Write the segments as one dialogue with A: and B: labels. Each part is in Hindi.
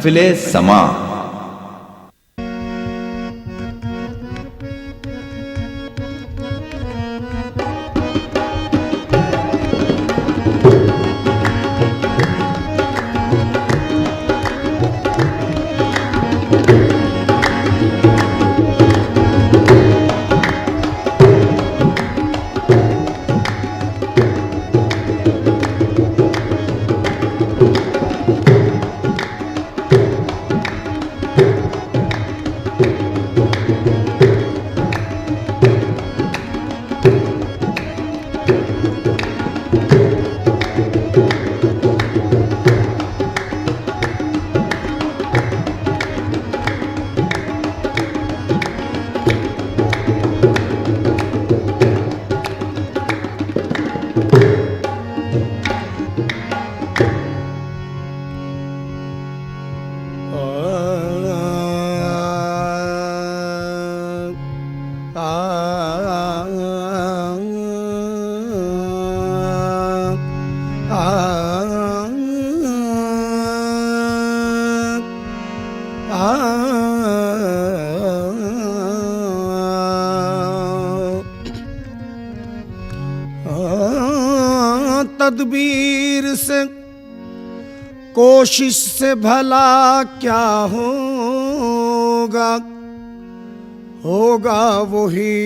A: महफिले समा।
B: तदबीर से कोशिश से भला क्या होगा, होगा वही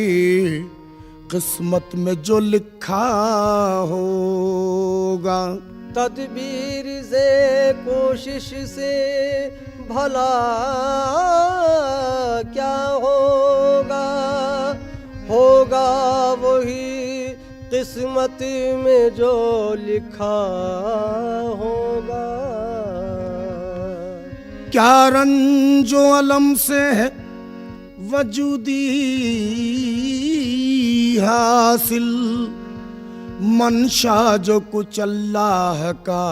B: किस्मत में जो लिखा होगा।
C: तदबीर से कोशिश से भला क्या होगा, होगा वही किस्मत में जो लिखा होगा।
B: क्या रंजो अलम से है वजूदी हासिल, मंशा जो कुछ अल्लाह का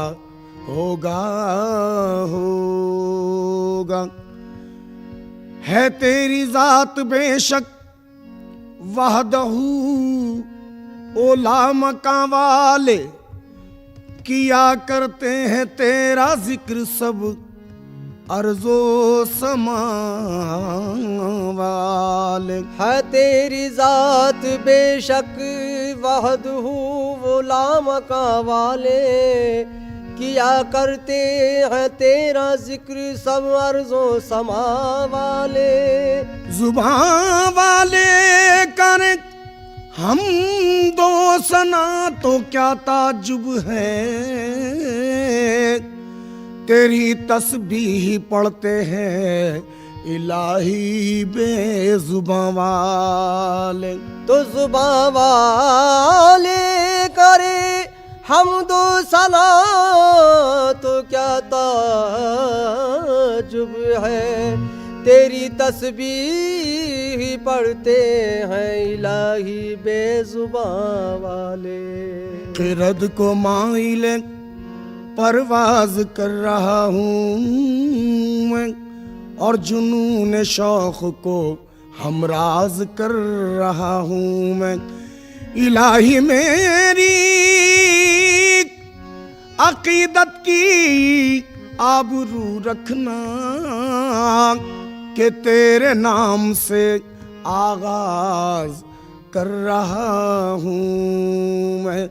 B: होगा होगा। है तेरी जात बेशक वहदहू ओला मकां वाले, किया करते हैं तेरा जिक्र सब अर्जो समा वाले।
C: है तेरी जात बेशक वहदहू ओला मकां वाले, किया करते हैं तेरा जिक्र सब अर्जो समा वाले।
B: जुबान वाले करे हम दो सना तो क्या ताजुब है, तेरी तस्बीह पढ़ते हैं इलाही बेजुबां वाले।
C: तो जुबां वाले करे हम दो सना तो क्या ताजुब है, तेरी तस्बीह पढ़ते हैं इलाही बेजुबां वाले।
B: खिरद को माइले परवाज कर रहा हूँ मैं, और जुनून शौक को हमराज कर रहा हूँ मैं। इलाही मेरी अकीदत की आबरू रखना, कि तेरे नाम से आगाज कर रहा हूँ मैं।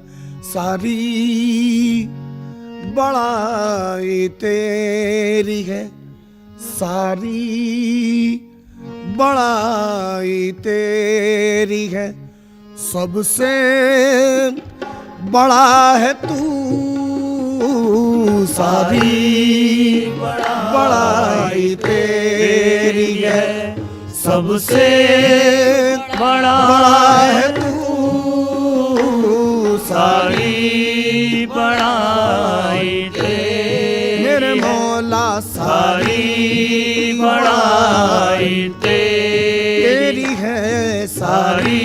B: सारी बड़ाई तेरी है, सारी बड़ाई तेरी है, सबसे बड़ा है तू। सारी बड़ाई तेरी है, सबसे बड़ा है तू।
D: सारी बड़ाई तेरी
B: मेरे मौला,
D: सारी बड़ाई तेरी
B: है,
D: सारी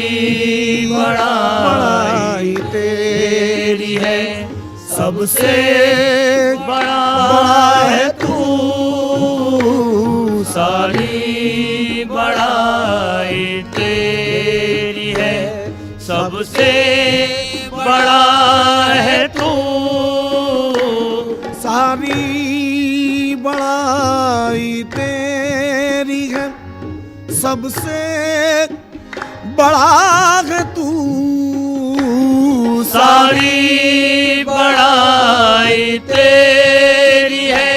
D: बड़ाई
B: तेरी है,
D: सबसे बड़ा है तू। सारी बड़ाई तेरी है, सबसे बड़ा है तू।
B: सारी बड़ा बड़ाई तेरी है, सबसे बड़ा है तू।
D: सारी बड़ाई तेरी है,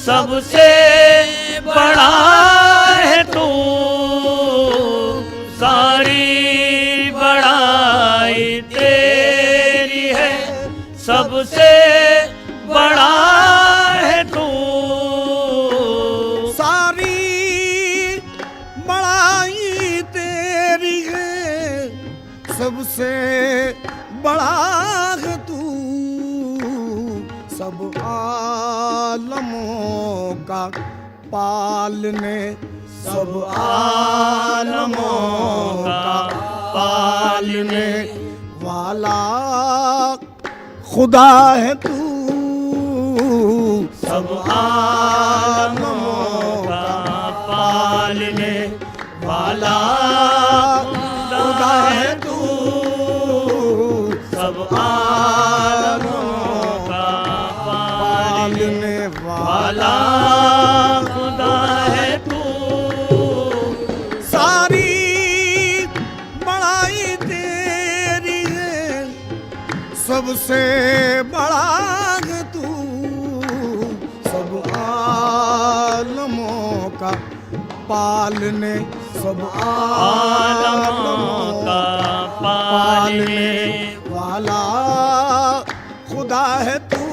D: सबसे बड़ा है तू। सारी बड़ाई तेरी है, सबसे बड़ा है तू।
B: सारी बड़ाई तेरी है, सबसे बड़ा है तू। सब आलमों का पालने, सब आलमों का पालने वाला खुदा है तू।
D: सब आलमों का पालने वाला खुदा है तू। सब आलमों का पालने वाला खुदा है तू।
B: सारी बड़ाई तेरी है, सबसे बड़ा है तू। सब आलमों का पालने, सब
D: आलमों का पालने
B: वाला खुदा है तू।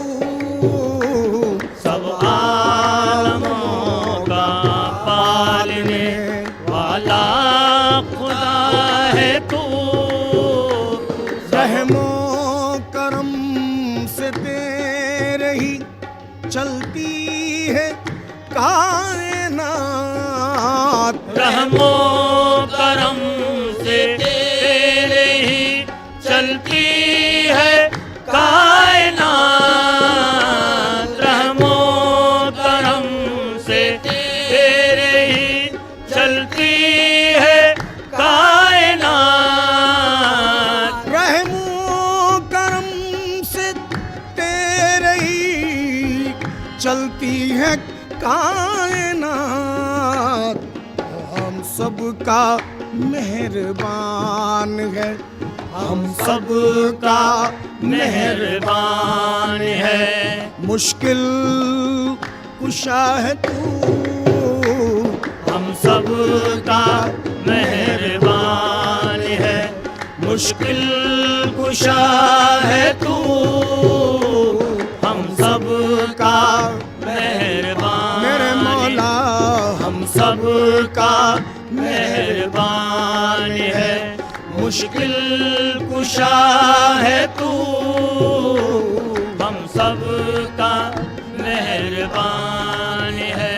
D: सब आलमों का पालने वाला खुदा है तू।
B: रहमो करम से तेरे ही चलती है कायनात।
D: रहमो करम से तेरे ही चलती है कायनात। रहमो करम से तेरे ही चलती है कायनात।
B: रहमो करम से तेरे ही चलती है कायनात। हम सबका मेहरबान है, हम सबका
D: मेहरबान है।
B: मुश्किल कुशा है तू।
D: हम सबका मेहरबान है, मुश्किल कुशा है तू। हम सबका मेहरबान
B: मेरे मौला,
D: हम सबका मेहरबान है, मुश्किल कुशा है तू। हम सबका मेहरबान है,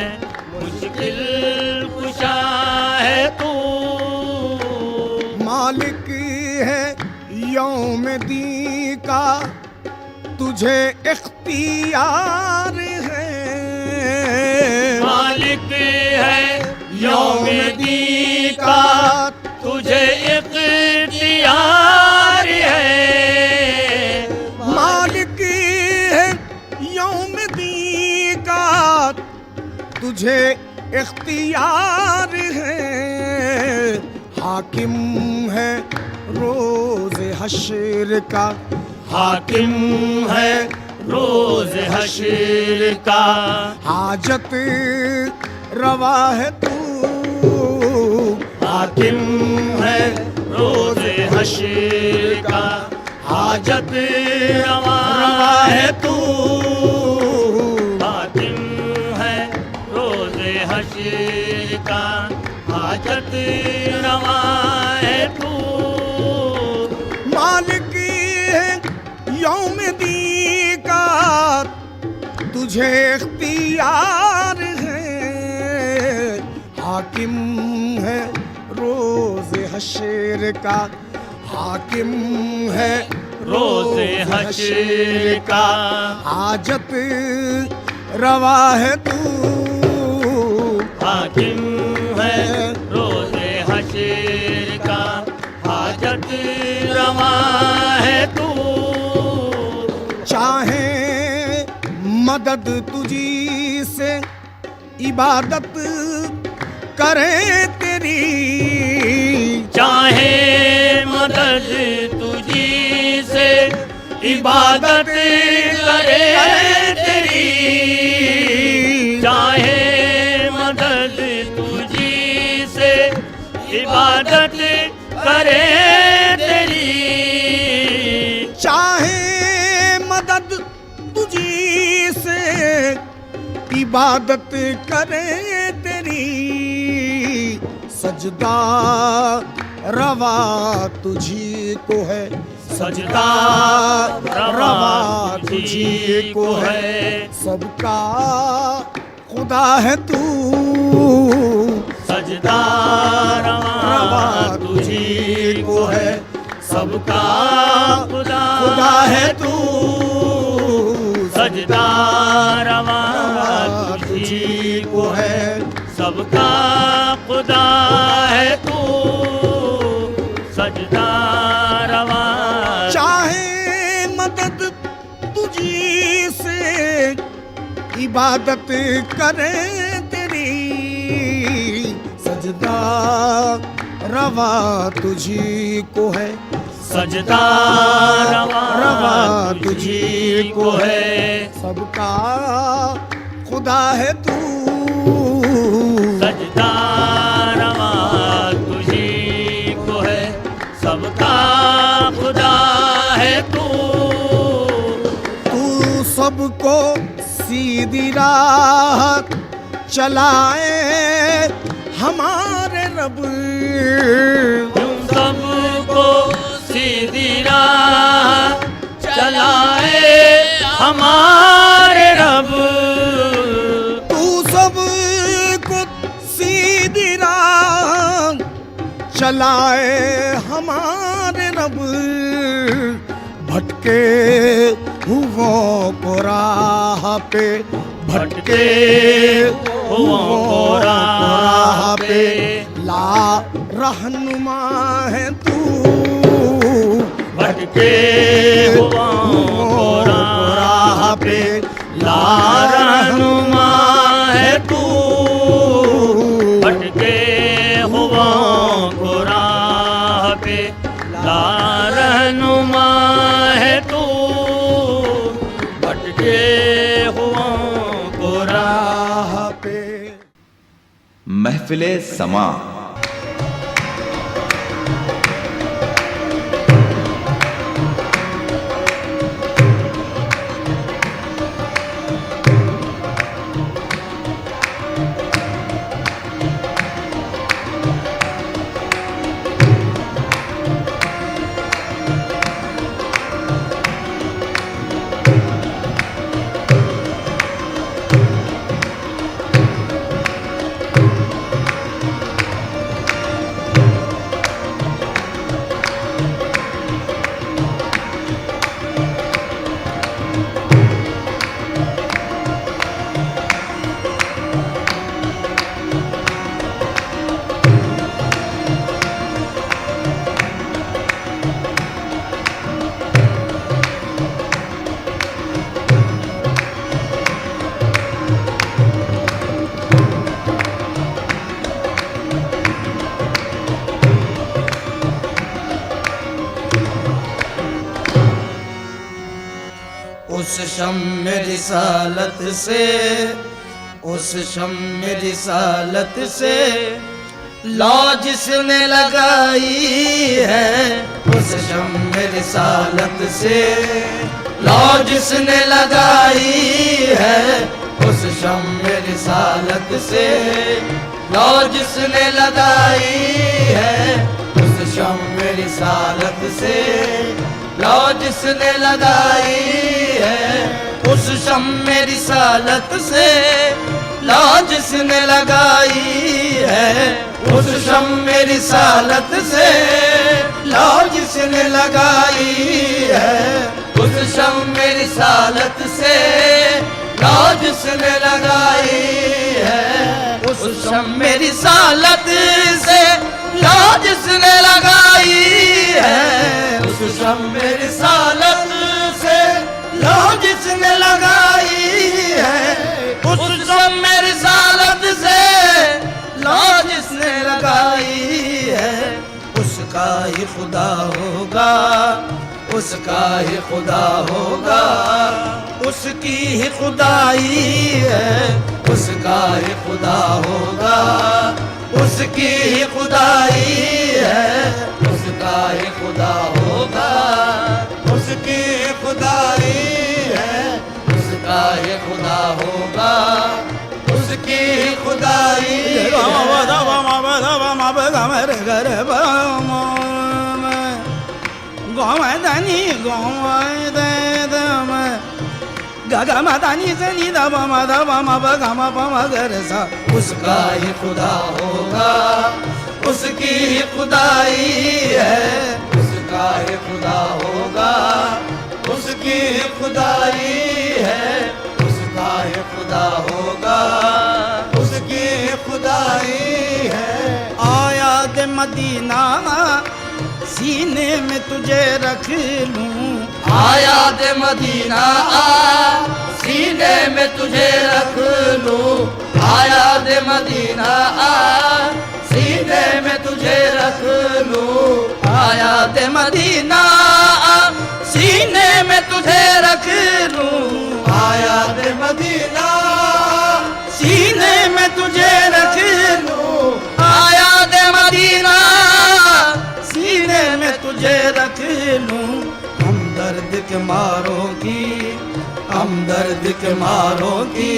D: मुश्किल कुशा है तू।
B: मालिक है यौम दी का तुझे इख्तियार है।
D: मालिक है यौम दी का तुझे इख्तियार है।
B: मालिक है यौम दी का तुझे इख्तियार है। हाकिम है रोज़ हश्र का,
D: हाकिम है रोज हश्र का।
B: हाजत रवा है तू।
D: हाकिम है रोज हश्र का, हाजत रवा है तू। हाकिम है रोज हश्र का, हाजत रवा है तू।
B: मालिक है यौम दी का तुझे इख्तियार है। हाकिम है रोज़ हश्र का, हाकिम है
D: रोज हश्र का,
B: हाजत रवा है तू।
D: हाकिम है रोज हश्र का, हाजत रवा है तू।
B: चाहे मदद तुझी से इबादत करें तेरी,
D: चाहे मदद तुझी से इबादत करे तेरी, चाहे मदद तुझी से इबादत करे तेरी,
B: चाहे मदद तुझी से इबादत करें तेरी, सजदा रवा तुझी को है,
D: सजदा
B: रवा तुझी को है, सबका खुदा है तू,
D: सजदा रवा तुझी को है, सबका खुदा है तू, सजदा रवा तुझी को है, सबका खुदा है तू, सजदा रवा।
B: चाहे मदद तुझी से इबादत करें तेरी, सजदा रवा तुझी को है,
D: सजदा रवा तुझी को है,
B: सबका खुदा है तू,
D: सजदा रवा तुझी को है, सबका खुदा है तू,
B: तू सबको सीधी राह चलाए हमारे रब,
D: तुम सबको सीधी राह चलाए हमारे रब,
B: तू सबको सीधी राह चलाए हमारे रब, भटके हुओं को राह पे, भटके हुओं को राह पे ला रहनुमा है तू,
D: भटके हुओं को राह पे ला रहनुमा है तू, भटके हुओं को राह पे ला रहनुमा है तू, भटके हुओं को राह
B: पे।
A: महफिले समा।
C: उस शम्म रिसालत से, उस शम्म रिसालत से लौ जिसने लगाई है, उस शम्म रिसालत से लौ जिसने लगाई है, उस शम्म रिसालत से लौ जिसने लगाई है, उस शम्म रिसालत से लौ जिसने लगाई है, उस शम्म रिसालत से लौ जिसने लगाई है, उस शम्म रिसालत से लौ जिसने लगाई है, उस शम्म रिसालत से लौ जिसने लगाई है, उस शम्म रिसालत से लौ जिसने लगाई है, उस शम्म रिसालत से लौ जिसने लगाई है, उस शम्म रिसालत खुदा होगा, उसका ही खुदा होगा, उसकी ही खुदाई है, उसका ही खुदा होगा, उसकी ही खुदाई है, उसका ही खुदा होगा, उसकी ही खुदाई है, उसका ही खुदा होगा, उसकी ही खुदाई
B: गोमदनी गगा मदानी सनी दब मद बम गम पम गर सा
C: उसका ही खुदा होगा, उसकी ही खुदाई है, उसका ही खुदा होगा, उसकी ही खुदाई है, उसका ही खुदा होगा, उसकी ही खुदाई है।
B: आया दे मदीना सीने में तुझे रख लूं,
C: आया दे मदीना आ सीने में तुझे रख लूं, आया दे मदीना आ सीने में तुझे रख लूं, आया दे मदीना आ सीने में तुझे रख लूं, आया दे मदीना
B: सीने में तुझे रख लूं,
C: आया दे मदीना
B: सीने में तुझे रख लूं। हम दर्द के मारों की, हम दर्द के मारों की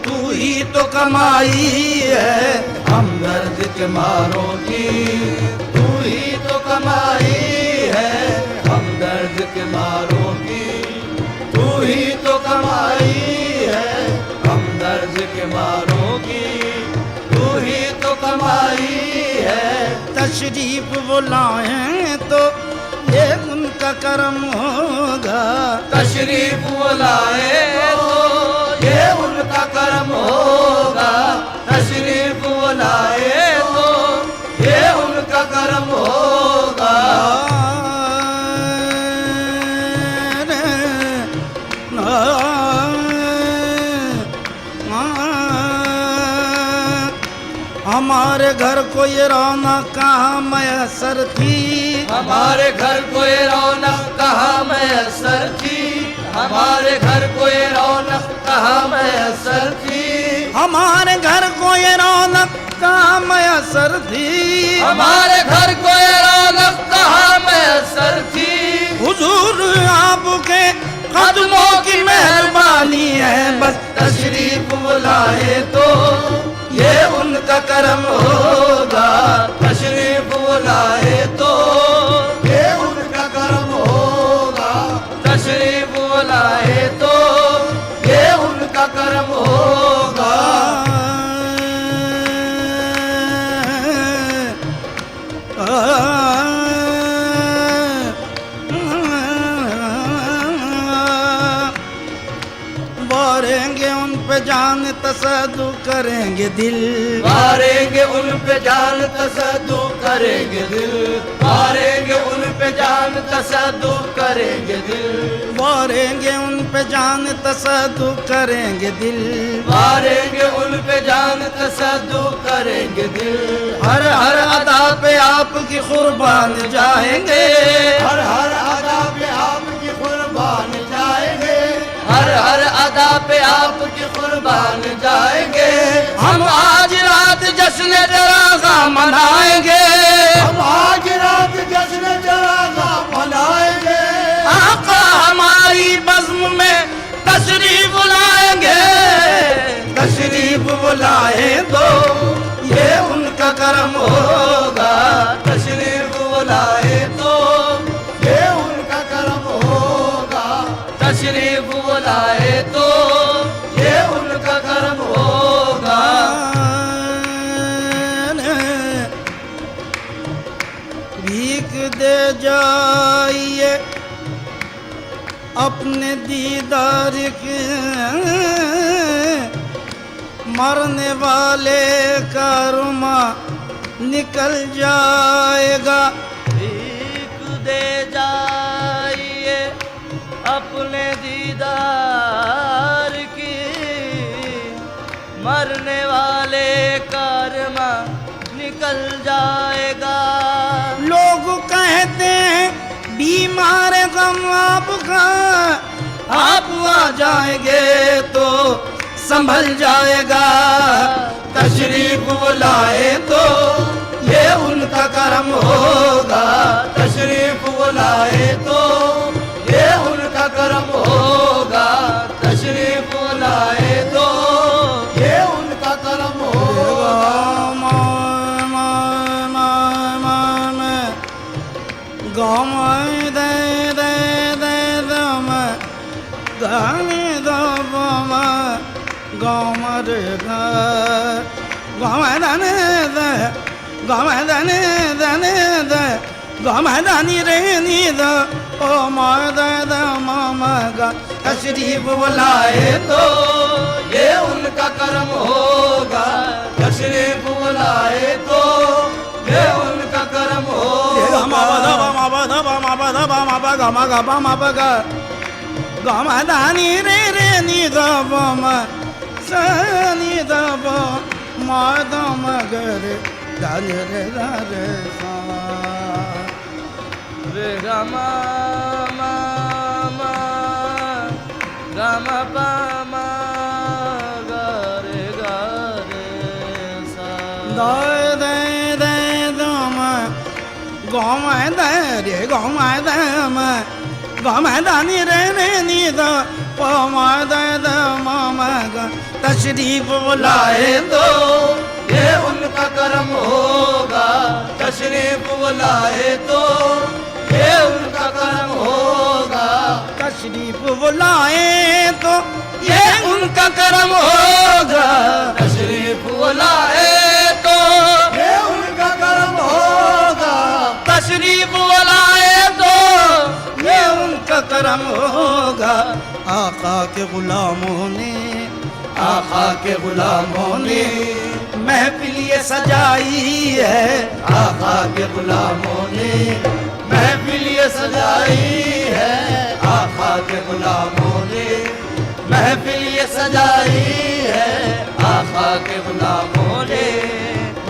B: तू ही तो कमाई है,
C: हम दर्द के मारों की तू ही तो कमाई है, हम दर्द के मारों की तू ही तो कमाई है, हम दर्द के मारों की तू ही तो कमाई है।
B: तशरीफ वो लाएं तो ये उनका करम होगा,
C: तशरीफ वो लाए तो ये उनका करम होगा, तशरीफ वो लाए तो ये उनका करम होगा।
B: हमारे घर को ये रौनक कहाँ मैसर थी,
C: हमारे घर को ये रौनक कहाँ मैसर थी, हमारे घर को ये रौनक कहाँ मैसर थी,
B: हमारे घर को ये रौनक कहाँ मैसर थी,
C: हमारे घर को ये रौनक कहाँ मैसर थी।
B: हुजूर आपके कदमों की मेहरबानी है, बस
C: तशरीफ बुलाए तो ये उनका करम होगा, तशरीफ बुलाए तो ये उनका करम होगा, तशरीफ बुलाए तो ये उनका करम होगा।
B: वारेंगे उन पे जान तसद्दु करेंगे दिल,
C: मारेंगे उन पे जान तसद्दु करेंगे दिल, मारेंगे उन पे जान तसद्दु करेंगे दिल,
B: वारेंगे उन पे जान तसद्दु करेंगे दिल,
C: मारेंगे उन पे जान तसद्दु करेंगे दिल।
B: हर हर अदा पे आपकी कुर्बान जाएंगे,
C: हर हर अदा पे आपकी कुर्बान जाएंगे, हर हर अदा पे आपकी कुर्बान जाएंगे।
B: हम आज रात जश्न जरागा मनाएंगे,
C: हम आज रात जश्न जरागा मनाएंगे,
B: आका हमारी बज़्म में तशरीफ लाएंगे, तशरीफ बुलाए तो ये उनका करम होगा,
C: तशरीफ बुलाए तो ये उनका करम होगा, तशरीफ बुलाए तो ये उनका करम होगा।
B: भीख दे जाइए अपने दीदार के, मरने वाले का रुमा निकल जाएगा,
C: भीख दे जाइए अपने दीदार की, मरने वाले कर्मा निकल जाएगा।
B: लोग कहते हैं बीमार गम आपका, आप आ जाएंगे तो संभल जाएगा। तशरीफ बुलाए तो ये उनका करम होगा,
C: तशरीफ बुलाए तो ये उनका करम होगा, तशरीफ बुलाए तो ये उनका करम होगा।
B: गाँव दे दे दे दम गाने दम गाँव रे गाँव दाने दे गाँव दाने दाने दे गाँव दानी रे नी द ओ माँ दे द मामा गा तशरीफ बुलाए
C: तो ये उनका करम होगा, तशरीफ बुलाए तो ये उनका करम होगा।
B: गमदानी रे रे नि दब सनी दब मदम गरे दान रे रे सा
C: रे गमा मा मा गमा पा मा गा रे सा
B: दे दे दम गम दे रे गम दम गमदानी रे रे नि द पम दे द मम ग तशरीफ बुलाए
C: तो ये उनका करम होगा, तशरीफ बुलाए तो ये उनका करम होगा,
B: तशरीफ बुलाए तो ये उनका करम होगा,
C: तशरीफ बुलाए तो ये उनका करम होगा,
B: तशरीफ बुलाए तो ये उनका करम होगा। आका के गुलामों ने
C: आका के गुलामों ने
B: महफिल ये सजाई है,
C: आका के गुलामों ने महफिल ये सजाई है, आका के गुलामों ने महफिल ये सजाई है, आका के गुलामों ने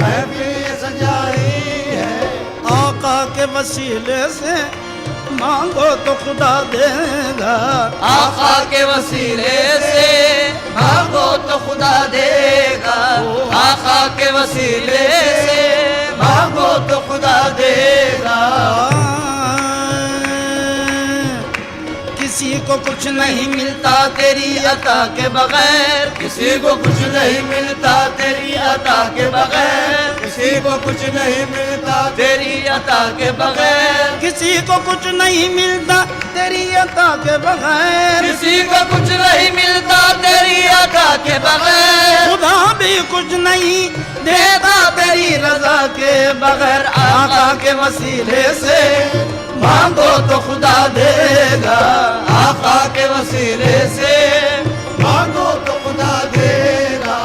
C: महफिल ये सजाई है।
B: आका के वसीले से मांगो तो खुदा देगा,
C: आका के वसीले से मांगो तो खुदा देगा, आका के वसीले से मांगो तो खुदा देगा।
B: किसी को कुछ नहीं
C: मिलता तेरी अता के बगैर, किसी को कुछ नहीं मिलता तेरी अता के बगैर, किसी को कुछ नहीं मिलता तेरी अता के बगैर,
B: किसी को कुछ नहीं मिलता तेरी अता के बगैर,
C: किसी को कुछ नहीं मिलता तेरी अता के बगैर,
B: खुदा भी कुछ नहीं देता तेरी रजा के बगैर। आका के वसीले से
C: मांगो तो खुदा देगा, आका के वसीले से मांगो तो खुदा देगा,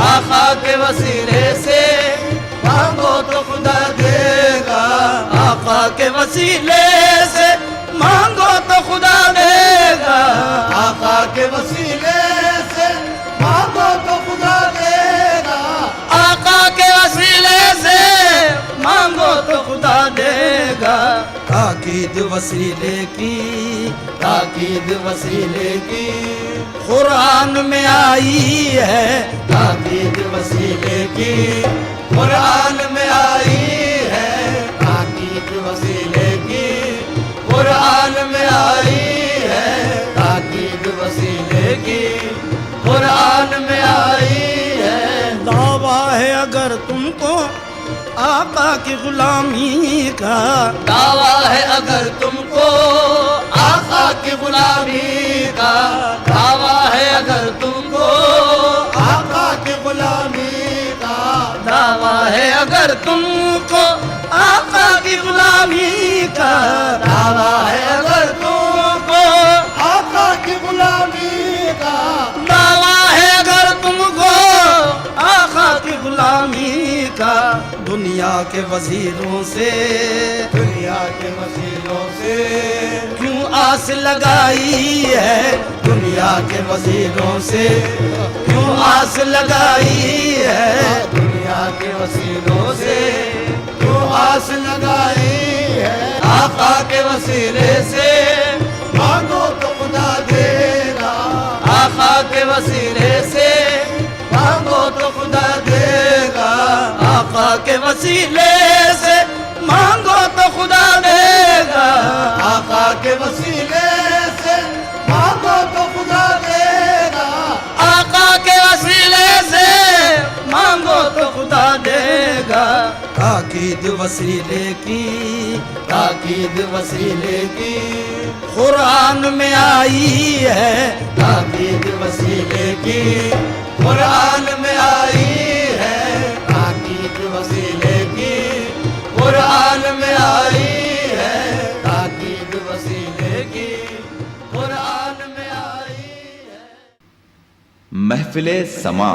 C: आका के वसीले से मांगो तो खुदा देगा,
B: आका के वसीले से मांगो तो खुदा देगा,
C: आका के वसीले से मांगो तो खुदा देगा,
B: आका के वसीले से मांगो तो खुदा देगा। ताकीद वसीले की
C: ताकीद वसीले की
B: कुरान में आई है,
C: ताकीद वसीले की कुरान में आई है, ताकीद वसीले की कुरान में आई है, ताकीद वसीले की कुरान में आई है।
B: दावा है अगर तुमको आका की गुलामी का,
C: दावा है अगर तुमको आका की गुलामी का, दावा है अगर तुमको आका की गुलामी का,
B: दावा है अगर तुमको आका की गुलामी का,
C: दावा है अगर तुमको आका की गुलामी का,
B: दावा है अगर तुमको आका की गुलामी का। दुनिया के वजीरों से
C: दुनिया के वसीलों से
B: क्यों आस लगाई है,
C: दुनिया के वसीलों से
B: क्यों आस लगाई है,
C: दुनिया के वसीलों से क्यों आस लगाई है, वसीले से मांगो तो खुदा देगा, आका के वसीले से मांगो तो खुदा देगा,
B: आका के वसीले से मांगो तो खुदा देगा,
C: आका के वसीले से मांगो तो खुदा देगा,
B: आका के वसीले से मांगो तो खुदा देगा। ताकीद वसीले की,
C: ताकीद वसीले की
B: कुरान में आई है,
C: ताकीद वसीले की कुरान में आई है, ताकीद वसीले की कुरान में आई है, ताकीद वसीले की कुरान में आई है।
A: महफिले समा